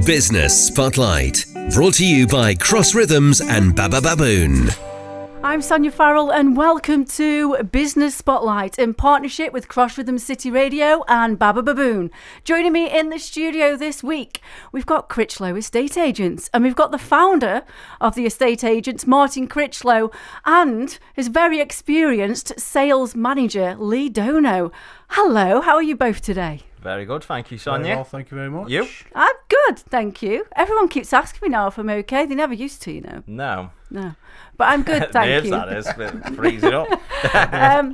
Business Spotlight, brought to you by Cross Rhythms and Baba Baboon. I'm Sonia Farrell and welcome to Business Spotlight in partnership with Cross Rhythms City Radio and Baba Baboon. Joining me in the studio this week, we've got Critchlow Estate Agents, and we've got the founder of the estate agents, Martin Critchlow, and his very experienced sales manager, Lee Dono. Hello, how are you both today? Very good, thank you, Sonia. Very well, thank you very much. You? I'm good, thank you. Everyone keeps asking me now if I'm okay. They never used to, you know. No. But I'm good, thank you. That is, freeze it up.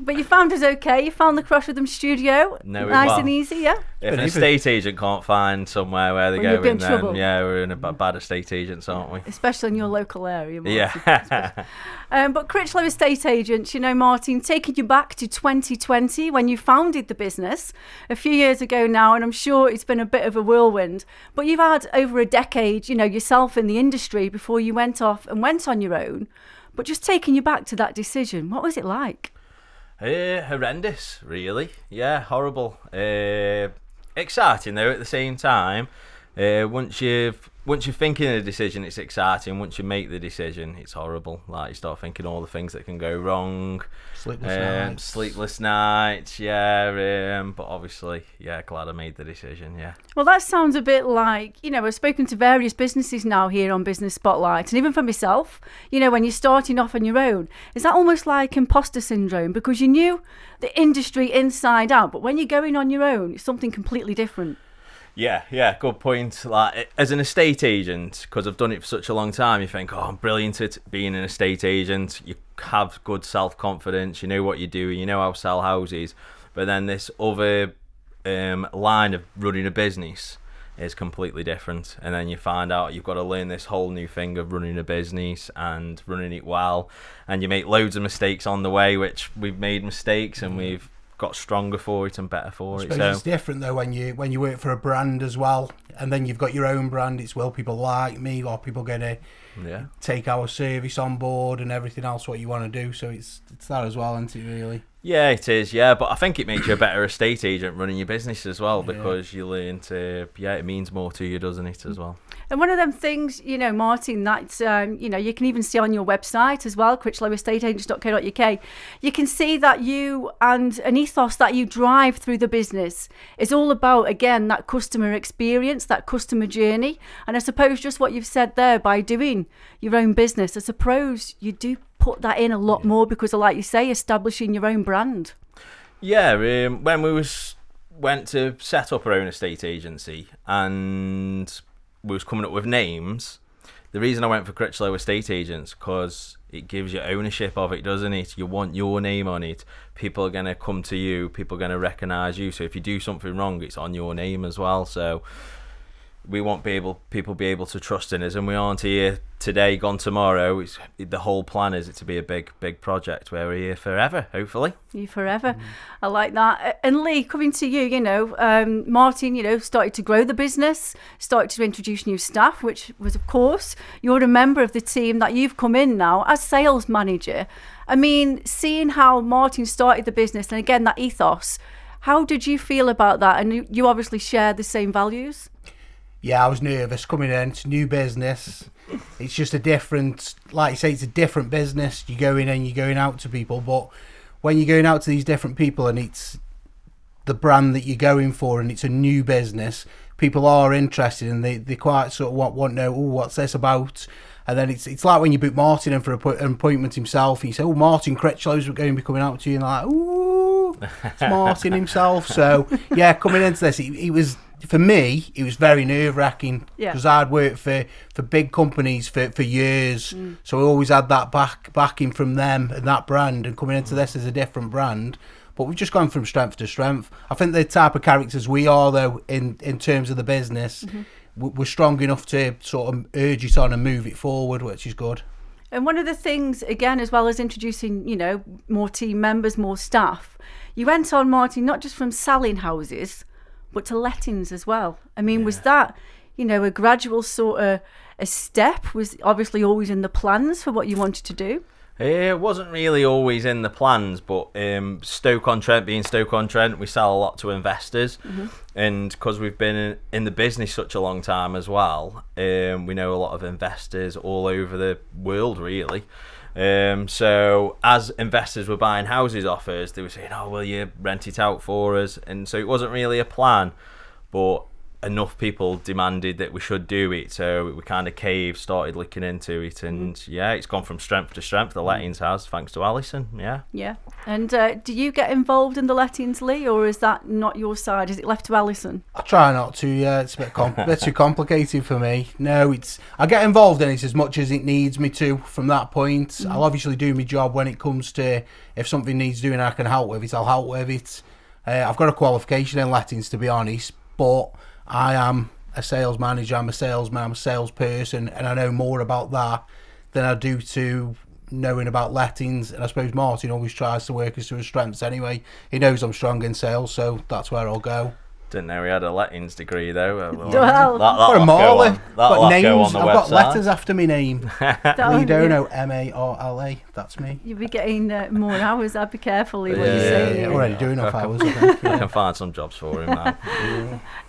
But you found us okay. You found the Cross Rhythm studio. Nice and easy, yeah? If an estate agent can't find somewhere where they're going, then we're in a bad estate agents, aren't we? Especially in your local area, Martin. Yeah. But Critchlow Estate Agents, you know, Martin, taking you back to 2020 when you founded the business a few years ago now, and I'm sure it's been a bit of a whirlwind. But you've had over a decade, you know, yourself in the industry before you went off and went on your own. But just taking you back to that decision, what was it like? Horrendous, really. Yeah, horrible. Exciting though at the same time. Once you're thinking of a decision, it's exciting. Once you make the decision, it's horrible. Like, you start thinking all the things that can go wrong. Sleepless nights, yeah. But obviously, yeah, glad I made the decision, yeah. Well, that sounds a bit like, you know, I've spoken to various businesses now here on Business Spotlight, and even for myself, you know, when you're starting off on your own, is that almost like imposter syndrome? Because you knew the industry inside out, but when you're going on your own, it's something completely different. Yeah, good point. Like, as an estate agent, because I've done it for such a long time, you think, I'm brilliant at being an estate agent. You have good self-confidence, you know what you're doing, you know how to sell houses. But then this other line of running a business is completely different. And then you find out you've got to learn this whole new thing of running a business and running it well. And you make loads of mistakes on the way, which we've made mistakes and we've got stronger for it and better for it. So it's different though when you work for a brand as well, and then you've got your own brand. It's, will people like me, or people going to take our service on board and everything else what you want to do. So it's that as well, isn't it, really? Yeah, it is, yeah. But I think it makes you a better estate agent running your business as well, because you learn to, it means more to you, doesn't it, as well? And one of them things, you know, Martin, that's, you know, you can even see on your website as well, critchlowestateagents.co.uk, you can see that you and an ethos that you drive through the business is all about, again, that customer experience, that customer journey. And I suppose just what you've said there, by doing your own business, I suppose you do put that in a lot more because of, like you say, establishing your own brand. Yeah, when we went to set up our own estate agency and we was coming up with names, the reason I went for Critchlow Estate Agents, because it gives you ownership of it, doesn't it? You want your name on it. People are going to come to you. People are going to recognise you. So if you do something wrong, it's on your name as well. So we want people be able to trust in us, and we aren't here today, gone tomorrow. The whole plan is it to be a big project where we're here forever, hopefully. You forever. I like that. And Lee, coming to you, you know, Martin, you know, started to grow the business, started to introduce new staff, which was, of course, you're a member of the team that you've come in now as sales manager. I mean, seeing how Martin started the business, and again, that ethos, how did you feel about that? And you obviously share the same values. Yeah, I was nervous coming in. It's new business. It's just a different, like you say, it's a different business. You go in and you're going out to people, but when you're going out to these different people and it's the brand that you're going for and it's a new business, people are interested and they quite sort of want to know, what's this about? And then it's like when you book Martin in for an appointment himself, and you say, Martin Critchlow's going to be coming out to you, and they're like, it's Martin himself. So yeah, coming into this, it was, for me, it was very nerve-wracking because I'd worked for big companies for years, so I always had that backing from them and that brand, and coming into this as a different brand. But we've just gone from strength to strength. I think the type of characters we are, though, in terms of the business, we're strong enough to sort of urge it on and move it forward, which is good. And one of the things, again, as well as introducing, you know, more team members, more staff, you went on, Martin, not just from selling houses, but to lettings as well. I mean, was that, you know, a gradual sort of a step? Was obviously always in the plans for what you wanted to do? It wasn't really always in the plans, but Stoke-on-Trent being Stoke-on-Trent, we sell a lot to investors, and because we've been in the business such a long time as well, we know a lot of investors all over the world, really. So as investors were buying houses off us, they were saying, "Oh, will you rent it out for us?" And so it wasn't really a plan, but enough people demanded that we should do it, so we kind of caved, started looking into it, and yeah, it's gone from strength to strength. The lettings has, thanks to Alison. Yeah. And do you get involved in the lettings, Lee, or is that not your side? Is it left to Alison? I try not to. Yeah, it's a bit too complicated for me. No, I get involved in it as much as it needs me to. From that point, I'll obviously do my job when it comes to if something needs doing, I can help with it. I'll help with it. I've got a qualification in lettings, to be honest, but I am a sales manager, I'm a salesman, I'm a salesperson, and I know more about that than I do to knowing about lettings. And I suppose Martin always tries to work us to his strengths anyway. He knows I'm strong in sales, so that's where I'll go. Didn't know he had a lettings degree though. Well, got a Marley. Got names. I've got letters after my name. Lee Dono, Marla. That's me. You'll be getting more hours. I'd be careful what you say. Yeah, already doing enough hours. I think. I can find some jobs for him now.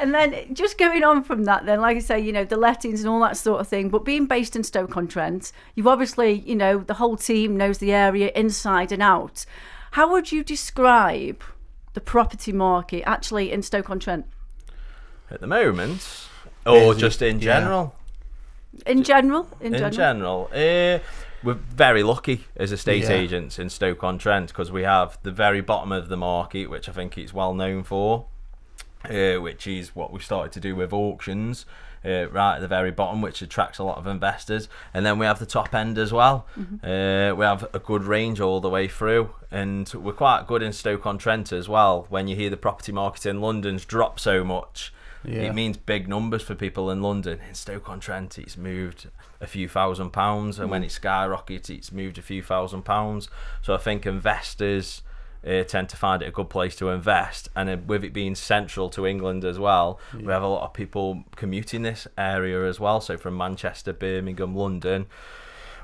And then just going on from that, then, like I say, the lettings and all that sort of thing. But being based in Stoke-on-Trent, you've obviously, the whole team knows the area inside and out. How would you describe the property market actually in Stoke-on-Trent at the moment, or just in general? In general. We're very lucky as estate agents in Stoke-on-Trent because we have the very bottom of the market, which I think it's well known for, which is what we started to do with auctions, right at the very bottom, which attracts a lot of investors. And then we have the top end as well. We have a good range all the way through, and we're quite good in Stoke-on-Trent as well. When you hear the property market in London's dropped so much, it means big numbers for people in London. In Stoke-on-Trent, it's moved a few £1,000s, and when it skyrockets, it's moved a few £1,000s. So I think investors tend to find it a good place to invest, and with it being central to England as well, we have a lot of people commuting this area as well, so from Manchester, Birmingham, London,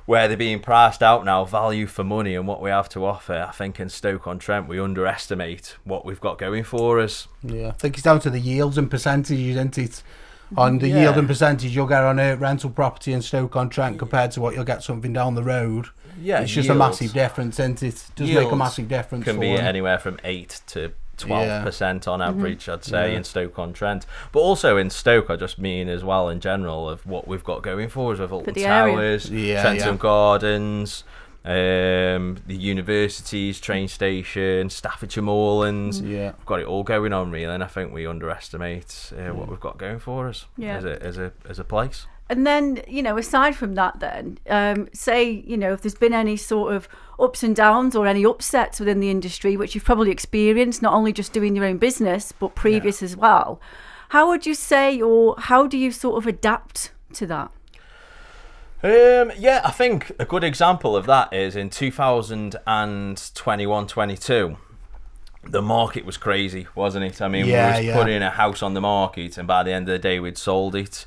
where they're being priced out now, value for money and what we have to offer. I think in Stoke-on-Trent we underestimate what we've got going for us. I think it's down to the yields and percentages, isn't it? On the yield and percentage you'll get on a rental property in Stoke-on-Trent compared to what you'll get something down the road. It's just a massive difference, isn't it? It does make a massive difference. Can be anywhere from 8 to 12% on average, I'd say, in Stoke-on-Trent. But also in Stoke, I just mean as well in general of what we've got going for us with Alton Towers, Trentham Gardens, the universities, train station, Staffordshire Moorlands. We've got it all going on really, and I think we underestimate what we've got going for us as a place. And then, aside from that then, say, if there's been any sort of ups and downs or any upsets within the industry, which you've probably experienced, not only just doing your own business, but previous as well, how would you say, or how do you sort of adapt to that? I think a good example of that is in 2021-22. The market was crazy, wasn't it? I mean, we was putting a house on the market, and by the end of the day, we'd sold it.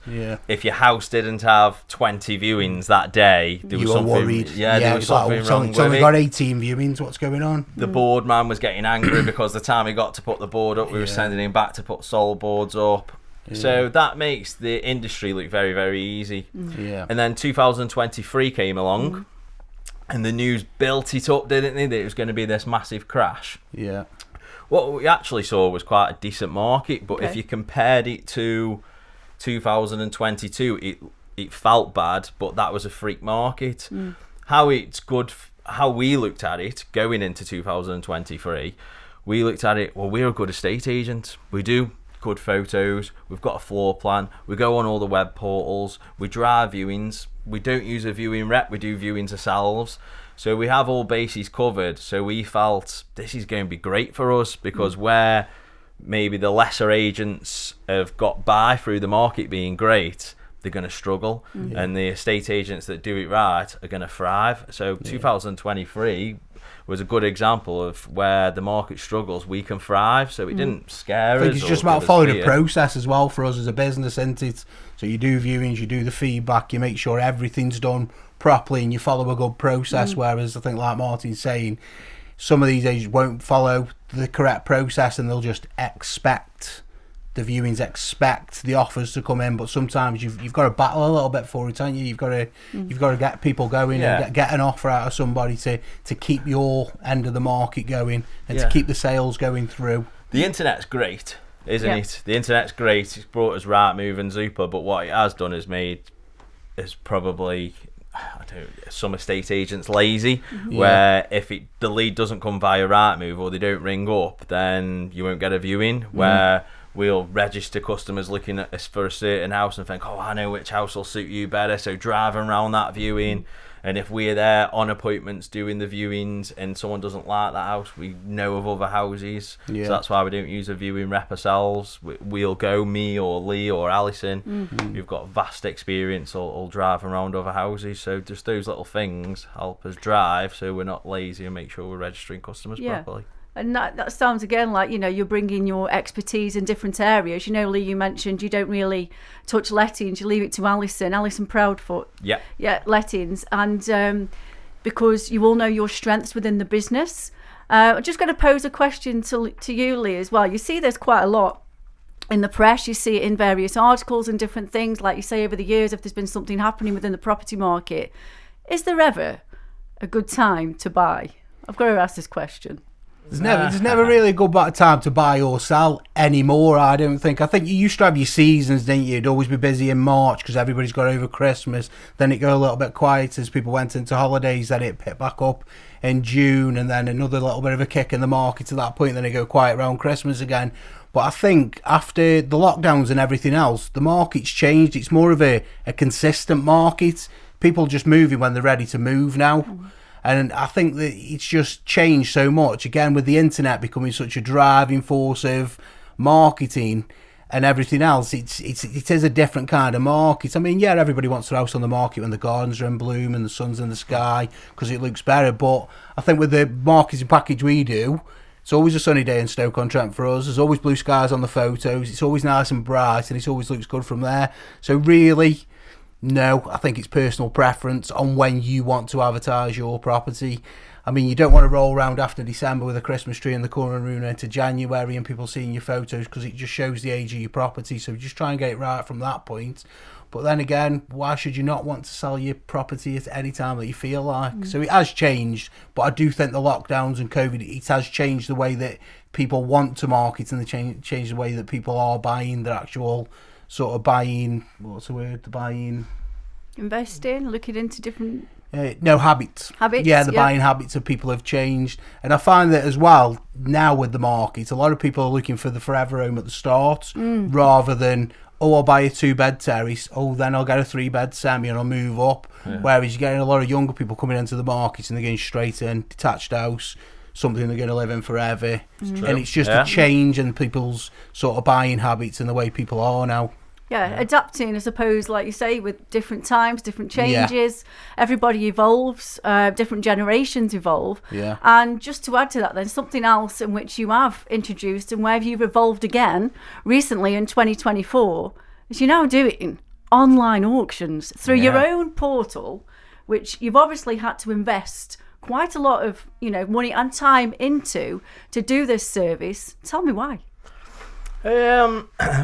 If your house didn't have 20 viewings that day, there was something. Worried. There was something wrong with it. It's only got 18 viewings. What's going on? The board man was getting angry because the time he got to put the board up, we were sending him back to put sold boards up. So that makes the industry look very, very easy. And then 2023 came along, and the news built it up, didn't they? That it was going to be this massive crash. What we actually saw was quite a decent market, but if you compared it to 2022, it felt bad, but that was a freak market. How we looked at it going into 2023, we looked at it, well, we're a good estate agent. We do good photos, we've got a floor plan, we go on all the web portals, we drive viewings, we don't use a viewing rep, we do viewings ourselves. So we have all bases covered. So we felt this is going to be great for us because where maybe the lesser agents have got by through the market being great, they're going to struggle, and the estate agents that do it right are going to thrive. So 2023 was a good example of where the market struggles, we can thrive. So it didn't scare us. I think it's just about following the process as well for us as a business, isn't it? So you do viewings, you do the feedback, you make sure everything's done properly, and you follow a good process. Whereas I think, like Martin's saying, some of these agents won't follow the correct process, and they'll just expect the viewings, expect the offers to come in. But sometimes you've got to battle a little bit for it, haven't you? You've got to get people going and get an offer out of somebody to keep your end of the market going and to keep the sales going through. The internet's great, isn't it? The internet's great. It's brought us Rightmove and Zupa, but what it has done is probably, some estate agents lazy, where if the lead doesn't come via Rightmove or they don't ring up, then you won't get a viewing. Where we'll register customers looking at us for a certain house and think, oh, I know which house will suit you better, so driving around that viewing. And if we're there on appointments doing the viewings and someone doesn't like that house, we know of other houses. So that's why we don't use a viewing rep ourselves. We'll go, me or Lee or Alison, who've got vast experience, or drive around other houses. So just those little things help us drive, so we're not lazy, and make sure we're registering customers properly. And that sounds again like, you're bringing your expertise in different areas. Lee, you mentioned you don't really touch lettings, you leave it to Alison Proudfoot. Yeah, lettings. And because you all know your strengths within the business. I'm just going to pose a question to you, Lee, as well. You see there's quite a lot in the press, you see it in various articles and different things, like you say, over the years, if there's been something happening within the property market. Is there ever a good time to buy? I've got to ask this question. There's never really a good time to buy or sell anymore, I don't think. I think you used to have your seasons, didn't you? You'd always be busy in March because everybody's got over Christmas. Then it go a little bit quiet as people went into holidays. Then it picked back up in June, and then another little bit of a kick in the market at that point. Then it go quiet around Christmas again. But I think after the lockdowns and everything else, the market's changed. It's more of a consistent market. People just moving when they're ready to move now. And I think that it's just changed so much, again, with the internet becoming such a driving force of marketing and everything else. It is a different kind of market. I mean, everybody wants their house on the market when the gardens are in bloom and the sun's in the sky because it looks better. But I think with the marketing package we do, it's always a sunny day in Stoke-on-Trent for us. There's always blue skies on the photos. It's always nice and bright, and it always looks good from there. So really, no, I think it's personal preference on when you want to advertise your property. I mean, you don't want to roll around after December with a Christmas tree in the corner room into January and people seeing your photos, because it just shows the age of your property. So just try and get it right from that point. But then again, why should you not want to sell your property at any time that you feel like? So it has changed, but I do think the lockdowns and COVID, it has changed the way that people want to market, and changed the way that people are buying their actual sort of buying, what's the word, investing, looking into different habits. The buying habits of people have changed. And I find that as well now with the market, a lot of people are looking for the forever home at the start, rather than, I'll buy a 2-bed terrace, then I'll get a 3-bed semi and I'll move up. Whereas you're getting a lot of younger people coming into the market and they're going straight in, detached house, something they're going to live in forever. And it's just a change in people's sort of buying habits and the way people are now. Adapting, I suppose, like you say, with different times, different changes. Everybody evolves, different generations evolve. And just to add to that, then, something else in which you have introduced and where you've evolved again recently in 2024 is you're now doing online auctions through your own portal, which you've obviously had to invest quite a lot of money and time into to do this service. Tell me why.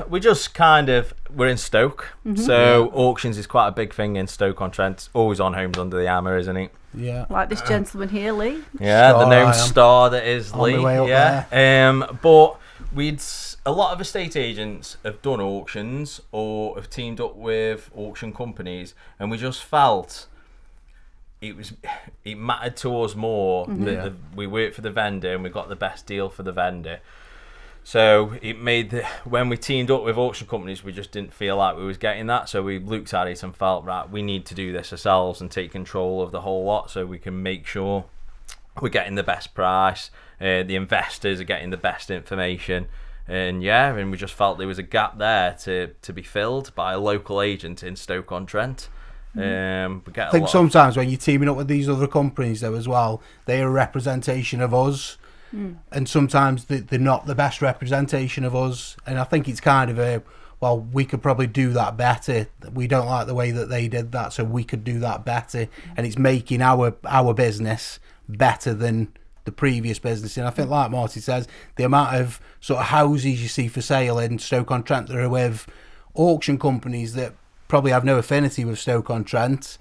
We just we're in Stoke, so auctions is quite a big thing in Stoke-on-Trent. It's always on Homes Under the Hammer, isn't it? Like this gentleman here, Lee. The known star that is Lee. But a lot of estate agents have done auctions or have teamed up with auction companies, and we just felt it mattered to us more that we worked for the vendor and we got the best deal for the vendor. So it made when we teamed up with auction companies, we just didn't feel like we was getting that. So we looked at it and felt, right, we need to do this ourselves and take control of the whole lot, so we can make sure we're getting the best price, the investors are getting the best information, And we just felt there was a gap there to be filled by a local agent in Stoke-on-Trent. We get I think sometimes when you're teaming up with these other companies though as well, they're a representation of us, and sometimes they're not the best representation of us. And I think it's kind of we could probably do that better. We don't like the way that they did that, so we could do that better, and it's making our business better than the previous business. And I think, like Marty says, the amount of sort of houses you see for sale in Stoke-on-Trent that are with auction companies that probably have no affinity with Stoke-on-Trent,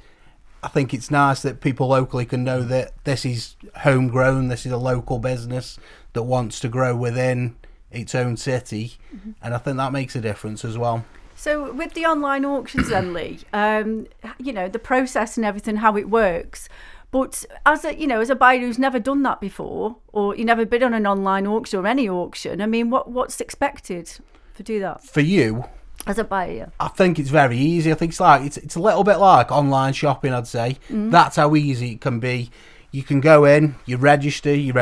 I think it's nice that people locally can know that this is homegrown, this is a local business that wants to grow within its own city, and I think that makes a difference as well. So with the online auctions then, Lee, the process and everything, how it works, but as a buyer who's never done that before, or you never bid on an online auction or any auction, I mean, what's expected to do that? For you, as a buyer, I think it's very easy. I think it's a little bit like online shopping, I'd say. That's how easy it can be. You can go in, you register your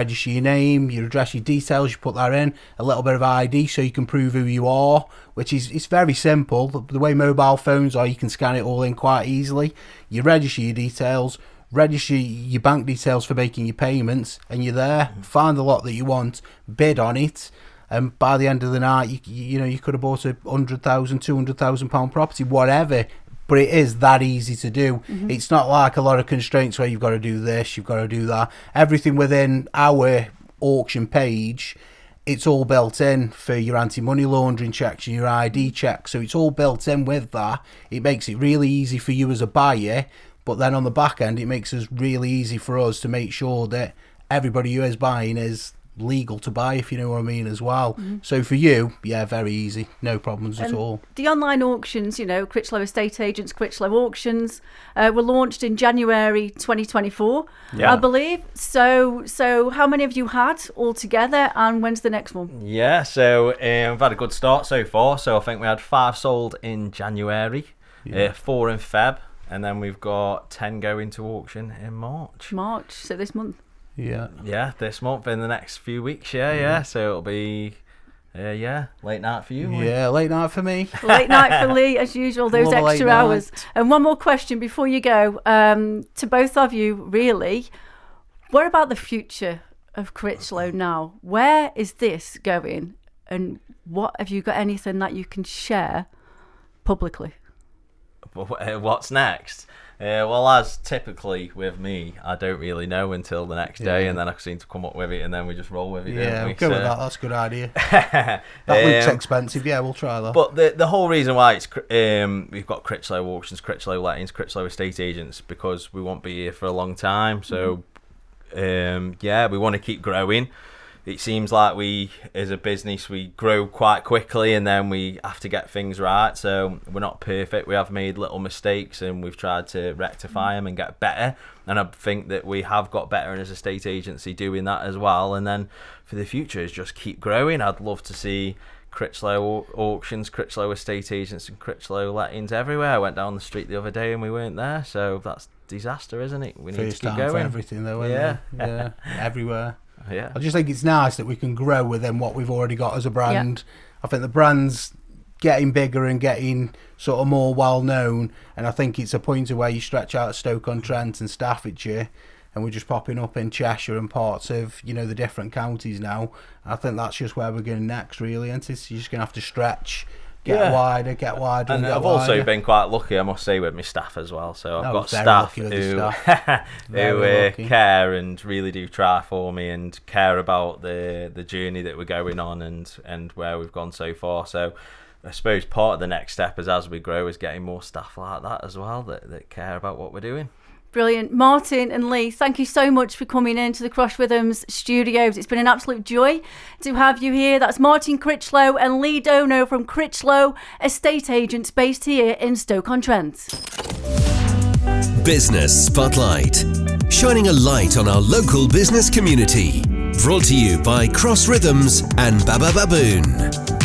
name, your address, your details, you put that in, a little bit of ID so you can prove who you are, which is, it's very simple. The way mobile phones are, you can scan it all in quite easily. You register your details, register your bank details for making your payments, and you're there. Find the lot that you want, bid on it, and by the end of the night, you could have bought a £100,000, £200,000 property, whatever. But it is that easy to do. It's not like a lot of constraints where you've got to do this, you've got to do that. Everything within our auction page, it's all built in for your anti-money laundering checks and your ID checks. So it's all built in with that. It makes it really easy for you as a buyer. But then on the back end, it makes it really easy for us to make sure that everybody who is buying is legal to buy, if you know what I mean, as well. So for you, very easy, no problems at all. The online auctions, Critchlow Estate Agents, Critchlow Auctions, were launched in January 2024, I believe. So how many have you had altogether, and when's the next one? So we've had a good start so far. So I think we had 5 sold in January, 4 in Feb, and then we've got 10 going to auction in March. So this month. This month, in the next few weeks. So it'll be late night for you. Late night for me. Late night for Lee, as usual, those extra hours. And one more question before you go, to both of you, really. What about the future of Critchlow now? Where is this going, and what have you got anything that you can share publicly? What's next? Well, as typically with me, I don't really know until the next day, and then I seem to come up with it, and then we just roll with it. We'll go with that. That's a good idea. That looks expensive. We'll try that. But the whole reason why it's we've got Critchlow Auctions, Critchlow Lettings, Critchlow Estate Agents, because we won't be here for a long time. So, we want to keep growing. It seems like we, as a business, we grow quite quickly, and then we have to get things right. So we're not perfect. We have made little mistakes, and we've tried to rectify them and get better. And I think that we have got better as a estate agency doing that as well. And then for the future is just keep growing. I'd love to see Critchlow Auctions, Critchlow Estate Agents, and Critchlow Lettings everywhere. I went down the street the other day and we weren't there. So that's disaster, isn't it? We need to keep going. For everything, though, yeah, everywhere. I just think it's nice that we can grow within what we've already got as a brand. I think the brand's getting bigger and getting sort of more well known, and I think it's a point of where you stretch out Stoke-on-Trent and Staffordshire, and we're just popping up in Cheshire and parts of the different counties now. I think that's just where we're going next, really, and you're just going to have to stretch. Get wider. And I've also been quite lucky, I must say, with my staff as well. So I've got staff who care and really do try for me and care about the journey that we're going on and where we've gone so far. So I suppose part of the next step is, as we grow, is getting more staff like that as well that care about what we're doing. Brilliant. Martin and Lee, thank you so much for coming into the Cross Rhythms studios. It's been an absolute joy to have you here. That's Martin Critchlow and Lee Dono from Critchlow Estate Agents, based here in Stoke-on-Trent. Business Spotlight, shining a light on our local business community. Brought to you by Cross Rhythms and Baba Baboon.